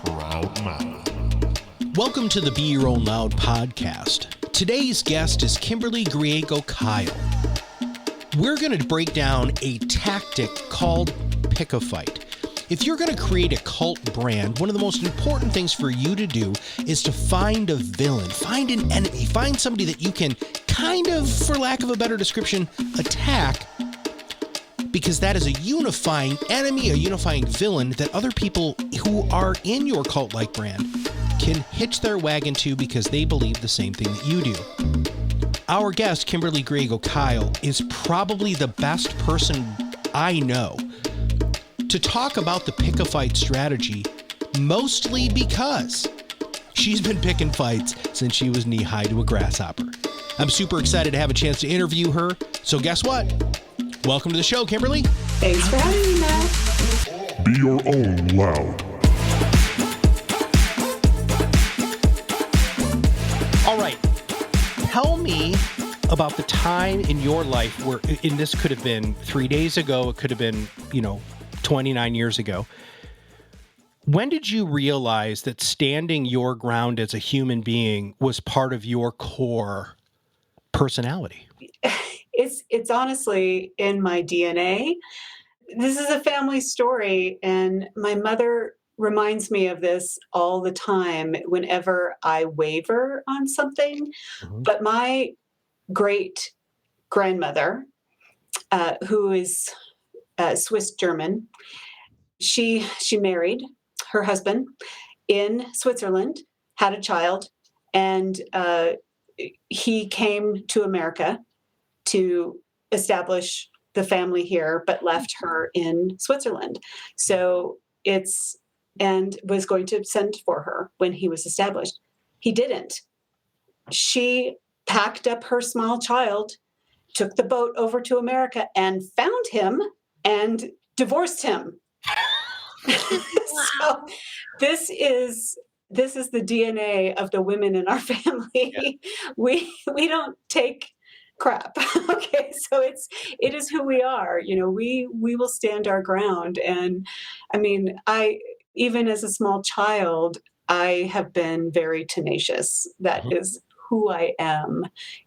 ProudMouth. Welcome to the Be Your Own Loud podcast. Today's guest is Kimberly Griego-Kiel. We're going to break down a tactic called pick a fight. If you're going to create a cult brand, one of the most important things for you to do is to find a villain, find an enemy, find somebody that you can kind of, for lack of a better description, attack, because that is a unifying enemy, a unifying villain that other people who are in your cult-like brand can hitch their wagon to because they believe the same thing that you do. Our guest, Kimberly Griego-Kiel, is probably the best person I know to talk about the pick-a-fight strategy, mostly because she's been picking fights since she was knee-high to a grasshopper. I'm super excited to have a chance to interview her, so guess what? Welcome to the show, Kimberly. Thanks for having me, Matt. Be your own loud. All right. Tell me about the time in your life where, and this could have been 3 days ago, it could have been, 29 years ago. When did you realize that standing your ground as a human being was part of your core personality? It's honestly in my DNA. This is a family story, and my mother reminds me of this all the time whenever I waver on something. Mm-hmm. But my great grandmother, who is Swiss German, she married her husband in Switzerland, had a child, and he came to America to establish the family here, but left her in Switzerland. So and was going to send for her when he was established. He didn't. She packed up her small child, took the boat over to America, and found him and divorced him. So this is the DNA of the women in our family. Yeah. We don't take crap. Okay, so it is who we are. We will stand our ground. And I mean, even as a small child, I have been very tenacious. That mm-hmm. is who I am.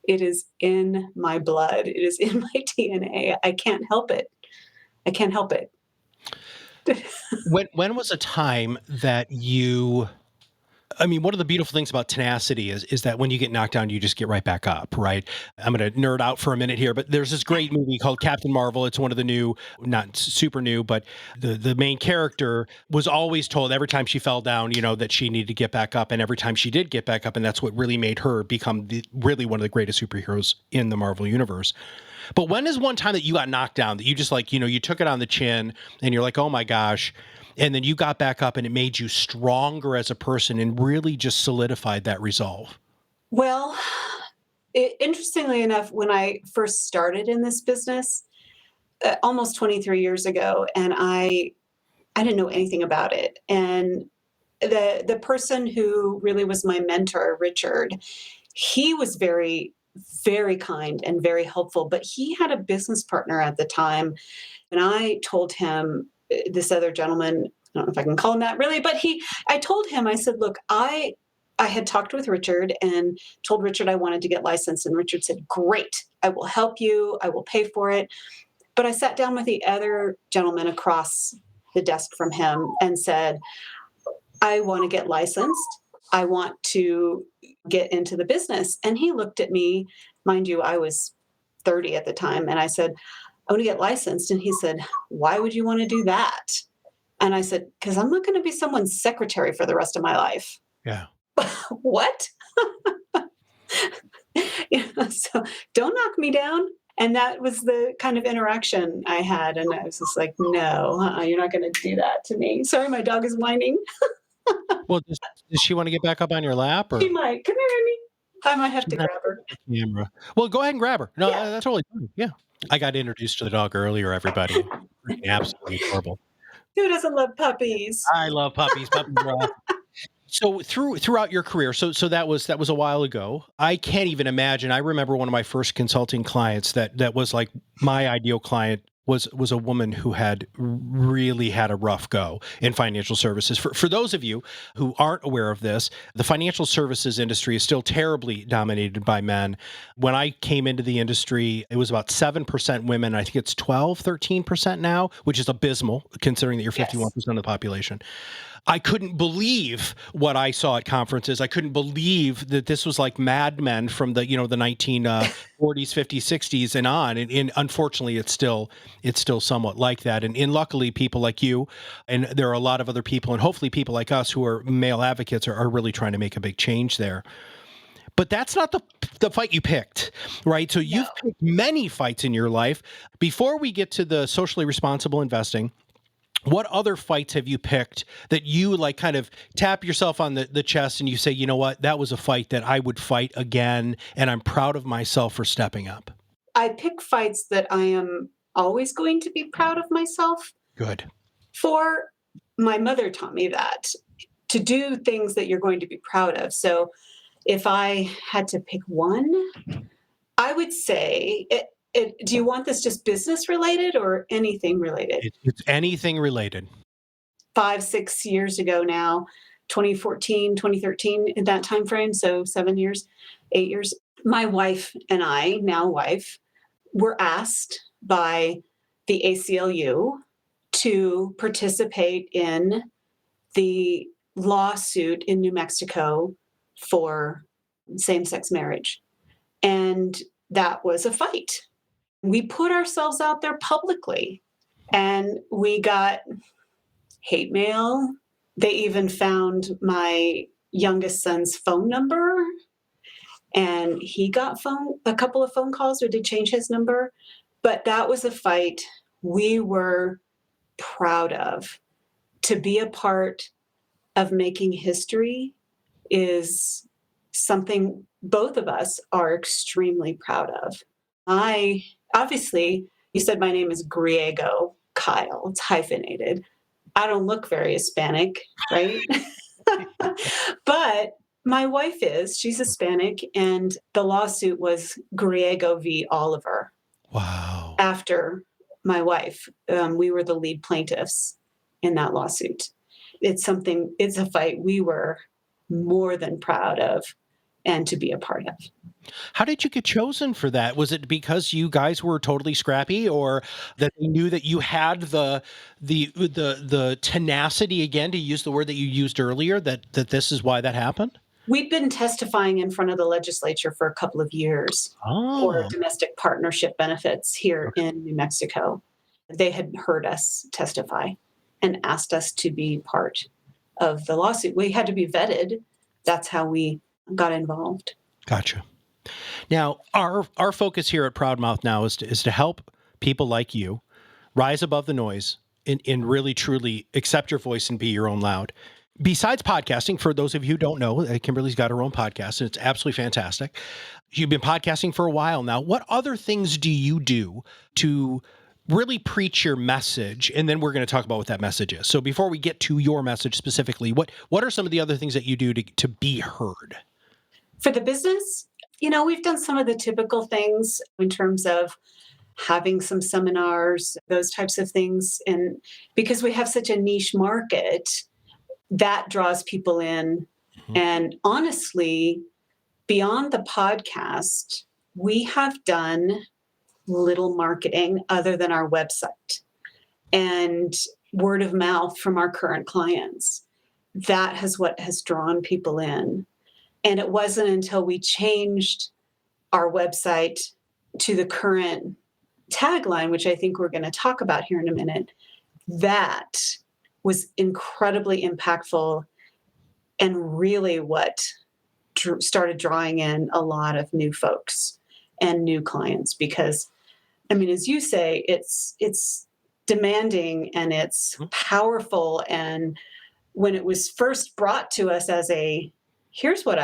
It is in my blood. It is in my DNA. I can't help it. When was a time that one of the beautiful things about tenacity is that when you get knocked down, you just get right back up, right? I'm going to nerd out for a minute here, but there's this great movie called Captain Marvel. It's one of the new, not super new, but the main character was always told every time she fell down, that she needed to get back up. And every time she did get back up, and that's what really made her become really one of the greatest superheroes in the Marvel universe. But when is one time that you got knocked down that you just you took it on the chin and you're like, oh my gosh, and then you got back up and it made you stronger as a person and really just solidified that resolve? Well, interestingly enough, when I first started in this business, almost 23 years ago, and I didn't know anything about it. And the person who really was my mentor, Richard, he was very, very kind and very helpful, but he had a business partner at the time. And I told him, this other gentleman, I don't know if I can call him that really, but I told him, I said, look, I had talked with Richard and told Richard I wanted to get licensed. And Richard said, great, I will help you. I will pay for it. But I sat down with the other gentleman across the desk from him and said, I want to get licensed. I want to get into the business. And he looked at me, mind you, I was 30 at the time. And I said, I want to get licensed. And he said, why would you want to do that? And I said, because I'm not going to be someone's secretary for the rest of my life. Yeah. What? So don't knock me down. And that was the kind of interaction I had. And I was just like, no, you're not going to do that to me. Sorry, my dog is whining. Well, does she want to get back up on your lap? Or? She might. Come here, Amy. I might have to grab her. Camera. Well, go ahead and grab her. No, yeah. That's totally fine. Yeah. I got introduced to the dog earlier, everybody. Absolutely adorable. Who doesn't love puppies? I love puppies. Puppies are awesome. So throughout your career, so that was a while ago. I can't even imagine. I remember one of my first consulting clients that was like my ideal client was a woman who had really had a rough go in financial services. For those of you who aren't aware of this, the financial services industry is still terribly dominated by men. When I came into the industry, it was about 7% women. I think it's 12, 13% now, which is abysmal considering that you're 51% of the population. I couldn't believe what I saw at conferences. I couldn't believe that this was like Mad Men from the 1940s, 50s, 60s and on. And unfortunately, it's still somewhat like that. And luckily, people like you, and there are a lot of other people, and hopefully people like us who are male advocates are really trying to make a big change there. But that's not the fight you picked, right? So you've picked many fights in your life. Before we get to the socially responsible investing, what other fights have you picked that you like kind of tap yourself on the chest and you say, you know what, that was a fight that I would fight again, and I'm proud of myself for stepping up? I pick fights that I am always going to be proud of myself Good. for. My mother taught me that, to do things that you're going to be proud of. So if I had to pick one, I would say do you want this just business related or anything related? It's anything related. 5, 6 years ago now, 2014, 2013, in that time frame, so 7 years, 8 years, my wife and I, now wife, were asked by the ACLU to participate in the lawsuit in New Mexico for same-sex marriage. And that was a fight. We put ourselves out there publicly, and we got hate mail. They even found my youngest son's phone number, and he got a couple of phone calls, or did change his number. But that was a fight we were proud of. To be a part of making history is something both of us are extremely proud of. Obviously, you said my name is Griego-Kiel. It's hyphenated. I don't look very Hispanic, right? But my wife is. She's Hispanic, and the lawsuit was Griego v. Oliver. Wow. After my wife, we were the lead plaintiffs in that lawsuit. It's a fight we were more than proud of and to be a part of. How did you get chosen for that? Was it because you guys were totally scrappy, or that they knew that you had the tenacity, again, to use the word that you used earlier, that this is why that happened? We've been testifying in front of the legislature for a couple of years for domestic partnership benefits here in New Mexico. They had heard us testify and asked us to be part of the lawsuit. We had to be vetted. That's how we got involved. Gotcha. Now, our focus here at ProudMouth now is to help people like you rise above the noise and really, truly accept your voice and be your own loud. Besides podcasting, for those of you who don't know, Kimberly's got her own podcast, and it's absolutely fantastic. You've been podcasting for a while now. What other things do you do to really preach your message? And then we're going to talk about what that message is. So before we get to your message specifically, what are some of the other things that you do to be heard? For the business, we've done some of the typical things in terms of having some seminars, those types of things. And because we have such a niche market, that draws people in. Mm-hmm. And honestly, beyond the podcast, we have done little marketing other than our website and word of mouth from our current clients. That is what has drawn people in. And it wasn't until we changed our website to the current tagline, which I think we're going to talk about here in a minute, that was incredibly impactful and really what started drawing in a lot of new folks and new clients. Because, as you say, it's demanding and it's powerful. And when it was first brought to us as here's what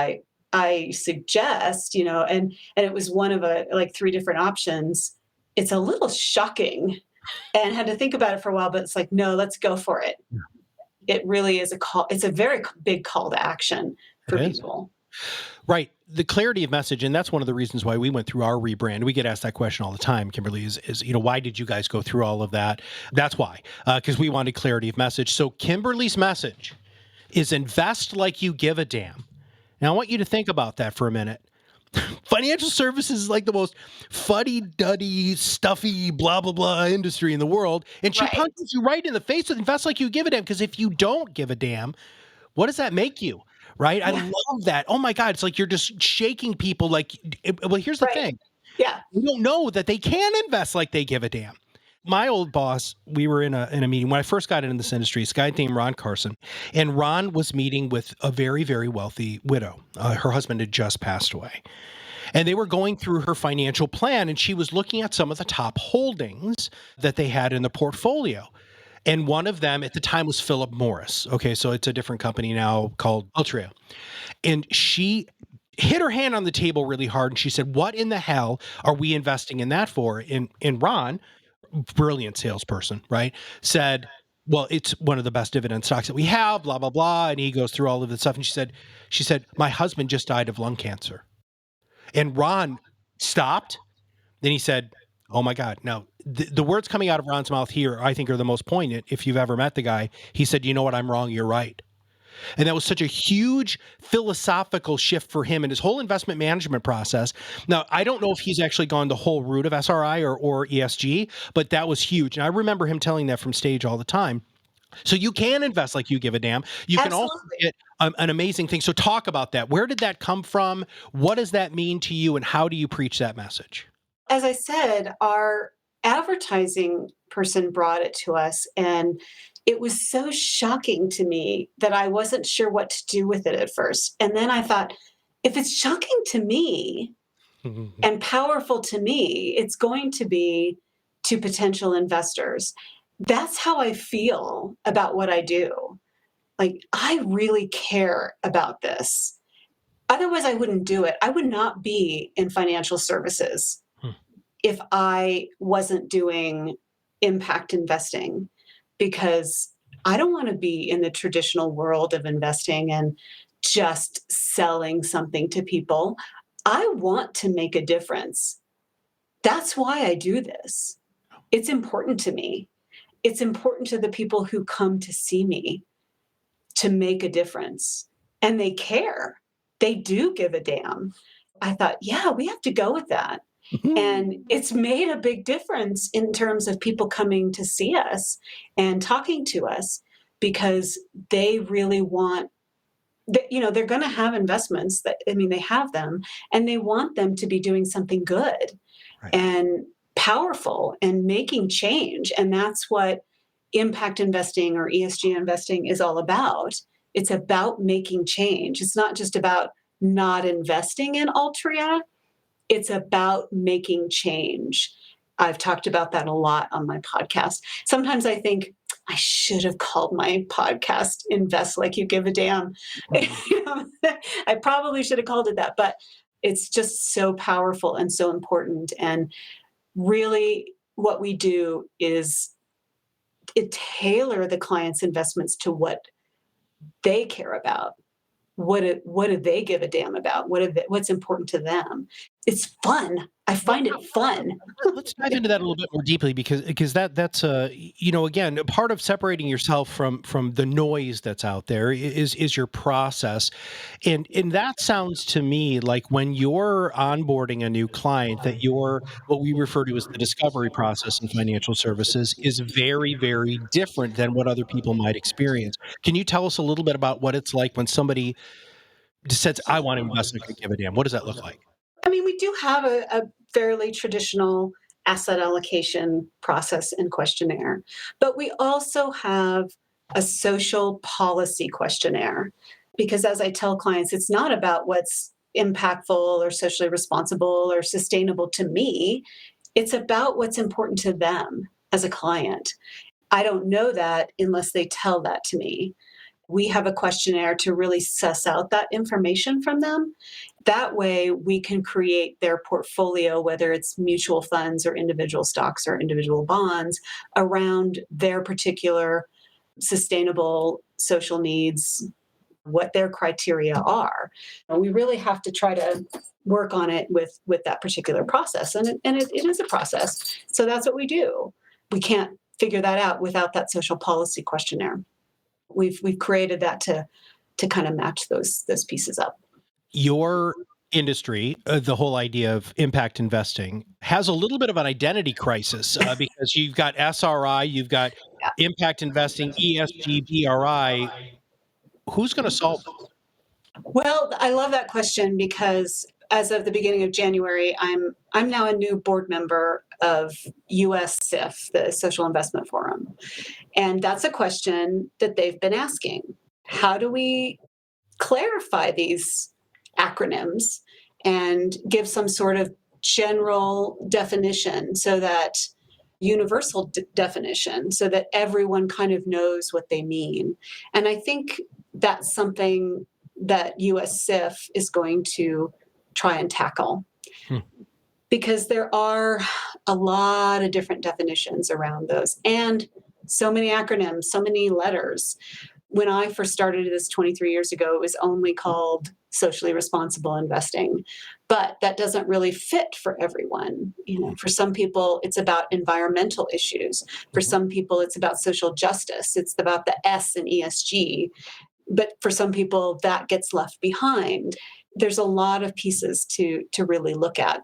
I suggest, and it was one of 3 different options, it's a little shocking and had to think about it for a while, but it's like, no, let's go for it. Yeah. It really is a call. It's a very big call to action for people. Right. the clarity of message, and that's one of the reasons why we went through our rebrand. We get asked that question all the time, Kimberly, is why did you guys go through all of that? That's why, because we wanted clarity of message. So Kimberly's message is invest like you give a damn. Now, I want you to think about that for a minute. Financial services is like the most fuddy-duddy, stuffy, blah, blah, blah industry in the world. And she punches you right in the face with invest like you give a damn, because if you don't give a damn, what does that make you? Right? I love that. Oh my God. It's like you're just shaking people like, well, here's the thing. Yeah. We don't know that they can invest like they give a damn. My old boss, we were in a meeting when I first got into this industry, this guy named Ron Carson, and Ron was meeting with a very, very wealthy widow. Her husband had just passed away. And they were going through her financial plan, and she was looking at some of the top holdings that they had in the portfolio. And one of them at the time was Philip Morris. Okay, so it's a different company now called Altria. And she hit her hand on the table really hard, and she said, what in the hell are we investing in that for? And Ron, brilliant salesperson, right, said, well, it's one of the best dividend stocks that we have, blah, blah, blah. And he goes through all of this stuff. And she said, my husband just died of lung cancer. And Ron stopped. Then he said, oh my God. Now, the words coming out of Ron's mouth here, I think, are the most poignant. If you've ever met the guy, he said, you know what? I'm wrong. You're right. And that was such a huge philosophical shift for him in his whole investment management process. Now, I don't know if he's actually gone the whole route of SRI or ESG, but that was huge. And I remember him telling that from stage all the time. So you can invest like you give a damn. You can also get an amazing thing. So talk about that. Where did that come from? What does that mean to you? And how do you preach that message? As I said, our advertising person brought it to us, and it was so shocking to me that I wasn't sure what to do with it at first. And then I thought, if it's shocking to me and powerful to me, it's going to be to potential investors. That's how I feel about what I do. Like, I really care about this. Otherwise, I wouldn't do it. I would not be in financial services if I wasn't doing impact investing, because I don't want to be in the traditional world of investing and just selling something to people. I want to make a difference. That's why I do this. It's important to me. It's important to the people who come to see me to make a difference. And they care. They do give a damn. I thought, yeah, we have to go with that. And it's made a big difference in terms of people coming to see us and talking to us, because they really want, they're going to have investments they have them, and they want them to be doing something good and powerful and making change. And that's what impact investing or ESG investing is all about. It's about making change. It's not just about not investing in Altria. It's about making change. I've talked about that a lot on my podcast. Sometimes I think I should have called my podcast Invest Like You Give a Damn. I probably should have called it that, but it's just so powerful and so important. And really what we do is tailor the client's investments to what they care about. What do they give a damn about? What's important to them? It's fun. I find it fun. Let's dive into that a little bit more deeply, because that's again, part of separating yourself from the noise that's out there is your process, and that sounds to me like when you're onboarding a new client, that your what we refer to as the discovery process in financial services is very, very different than what other people might experience. Can you tell us a little bit about what it's like when somebody just says, I want to invest like I give a damn? What does that look like? I mean, we do have a fairly traditional asset allocation process and questionnaire, but we also have a social policy questionnaire, because as I tell clients, it's not about what's impactful or socially responsible or sustainable to me. It's about what's important to them as a client. I don't know that unless they tell that to me. We have a questionnaire to really suss out that information from them. That way we can create their portfolio, whether it's mutual funds or individual stocks or individual bonds, around their particular sustainable social needs, what their criteria are. And we really have to try to work on it with that particular process. And it is a process. So that's what we do. We can't figure that out without that social policy questionnaire. We've created that to kind of match those pieces up. Your industry, the whole idea of impact investing, has a little bit of an identity crisis because you've got SRI, you've got Yeah. impact investing, ESG, BRI. Who's going to solve it? Well, I love that question because as of the beginning of January, I'm now a new board member of USIF, the Social Investment Forum. And that's a question that they've been asking. How do we clarify these acronyms and give some sort of general definition so that universal definition so that everyone kind of knows what they mean? And I think that's something that USIF is going to try and tackle. Because there are a lot of different definitions around those and so many acronyms, so many letters. When I first started this 23 years ago, it was only called socially responsible investing, but that doesn't really fit for everyone. For some people, it's about environmental issues. For some people, it's about social justice. It's about the S in ESG. But for some people, that gets left behind. There's a lot of pieces to really look at.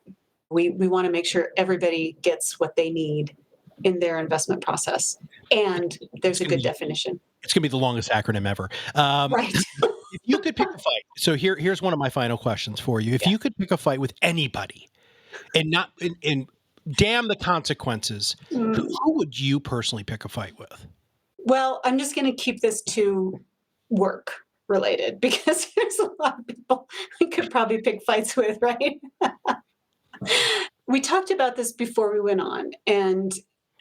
We want to make sure everybody gets what they need in their investment process. And there's a good definition. It's going to be the longest acronym ever. Right. If you could pick a fight, so here's one of my final questions for you. If you could pick a fight with anybody and damn the consequences, who would you personally pick a fight with? Well, I'm just going to keep this to work related because there's a lot of people we could probably pick fights with, right? We talked about this before we went on. And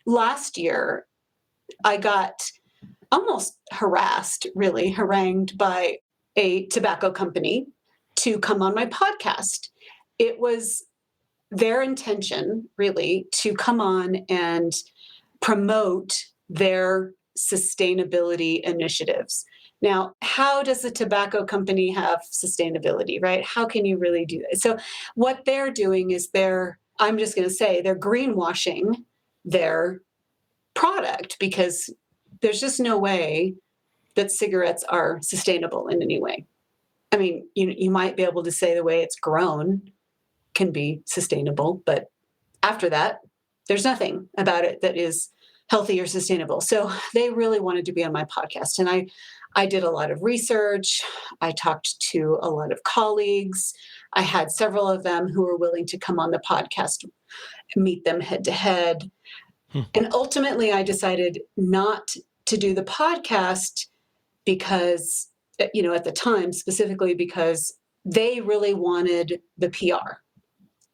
last year, I got almost harangued by a tobacco company to come on my podcast. It was their intention, really, to come on and promote their sustainability initiatives. Now, how does a tobacco company have sustainability, right? How can you really do that? So what they're doing is I'm just going to say, they're greenwashing their product because there's just no way that cigarettes are sustainable in any way. I mean, you might be able to say the way it's grown can be sustainable, but after that, there's nothing about it that is healthy or sustainable. So they really wanted to be on my podcast. And I did a lot of research. I talked to a lot of colleagues. I had several of them who were willing to come on the podcast, meet them head to head. And ultimately, I decided not to do the podcast because, at the time, specifically because they really wanted the PR.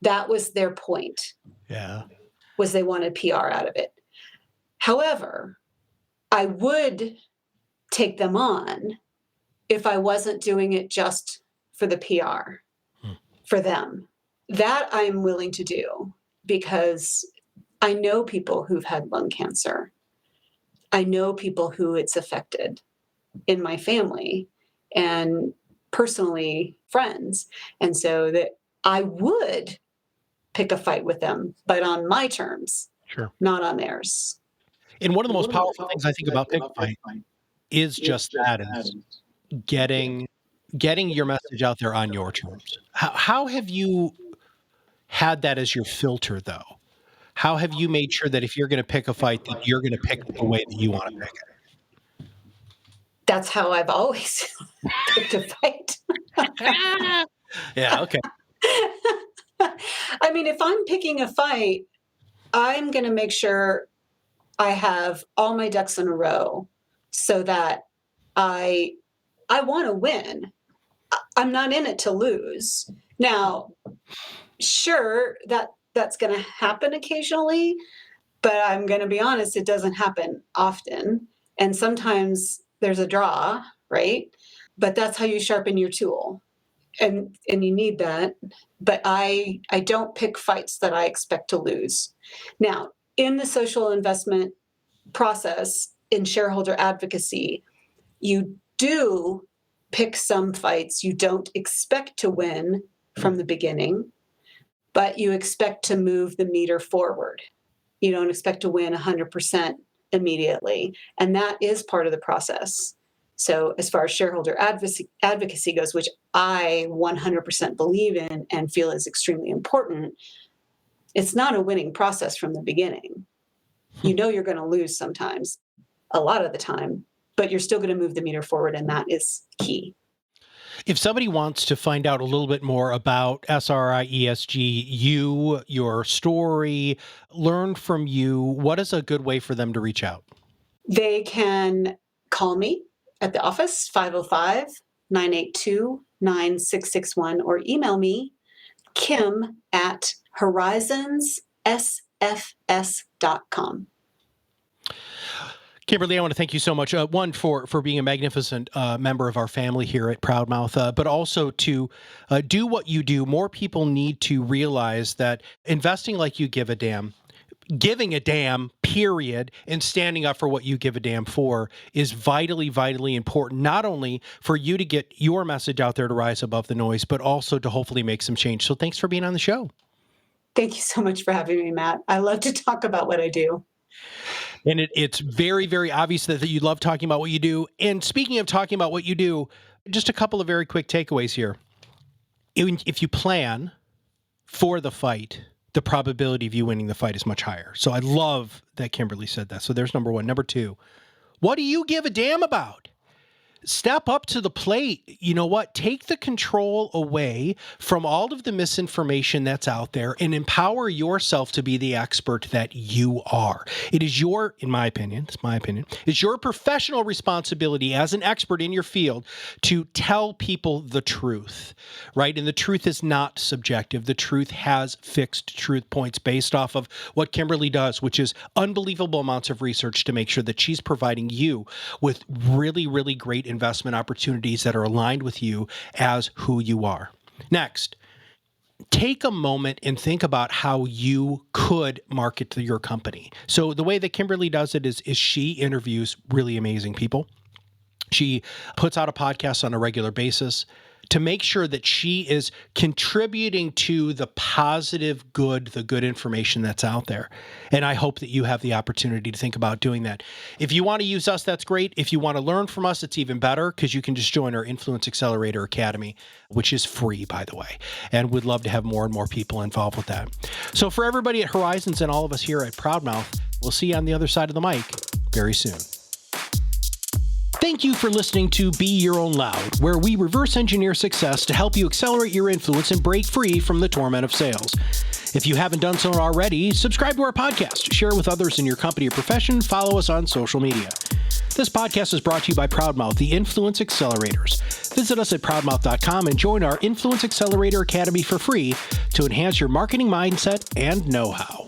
That was their point. Yeah. Was they wanted PR out of it. However, I would take them on if I wasn't doing it just for the PR for them. That I'm willing to do because I know people who've had lung cancer. I know people who it's affected in my family and personally friends. And so that I would pick a fight with them, but on my terms, Sure, not on theirs. And one of the most powerful things I think about Pick a Fight is just that, is getting your message out there on your terms. How have you had that as your filter, though? How have you made sure that if you're going to pick a fight, that you're going to pick the way that you want to pick it? That's how I've always picked a fight. Yeah, okay. I mean, if I'm picking a fight, I'm going to make sure I have all my ducks in a row so that I want to win. I'm not in it to lose. Now, sure, that's going to happen occasionally, but I'm going to be honest, it doesn't happen often. And sometimes there's a draw, right? But that's how you sharpen your tool. And you need that. But I don't pick fights that I expect to lose. Now, in the social investment process, in shareholder advocacy, you do pick some fights you don't expect to win from the beginning, but you expect to move the meter forward. You don't expect to win 100% immediately. And that is part of the process. So as far as shareholder advocacy goes, which I 100% believe in and feel is extremely important, it's not a winning process from the beginning. You know you're going to lose sometimes, a lot of the time, but you're still going to move the meter forward, and that is key. If somebody wants to find out a little bit more about SRI ESG, you, your story, learn from you, what is a good way for them to reach out? They can call me at the office, 505-982-9661, or email me, kim@horizonssfs.com. Kimberly, I want to thank you so much. One, for being a magnificent member of our family here at ProudMouth, but also to do what you do. More people need to realize that investing like you give a damn, giving a damn, period, and standing up for what you give a damn for is vitally, vitally important, not only for you to get your message out there to rise above the noise, but also to hopefully make some change. So thanks for being on the show. Thank you so much for having me, Matt. I love to talk about what I do. And it's very, very obvious that you love talking about what you do. And speaking of talking about what you do, just a couple of very quick takeaways here. If you plan for the fight, the probability of you winning the fight is much higher. So I love that Kimberly said that. So there's number one. Number two, what do you give a damn about? Step up to the plate. You know what? Take the control away from all of the misinformation that's out there and empower yourself to be the expert that you are. It is your, in my opinion, it's my opinion, it's your professional responsibility as an expert in your field to tell people the truth, right? And the truth is not subjective. The truth has fixed truth points based off of what Kimberly does, which is unbelievable amounts of research to make sure that she's providing you with really, really great investment opportunities that are aligned with you as who you are. Next, take a moment and think about how you could market to your company. So the way that Kimberly does it is she interviews really amazing people. She puts out a podcast on a regular basis to make sure that she is contributing to the positive good, the good information that's out there. And I hope that you have the opportunity to think about doing that. If you want to use us, that's great. If you want to learn from us, it's even better because you can just join our Influence Accelerator Academy, which is free, by the way. And we'd love to have more and more people involved with that. So for everybody at Horizons and all of us here at ProudMouth, we'll see you on the other side of the mic very soon. Thank you for listening to Be Your Own Loud, where we reverse engineer success to help you accelerate your influence and break free from the torment of sales. If you haven't done so already, subscribe to our podcast, share it with others in your company or profession, follow us on social media. This podcast is brought to you by ProudMouth, the Influence Accelerators. Visit us at ProudMouth.com and join our Influence Accelerator Academy for free to enhance your marketing mindset and know-how.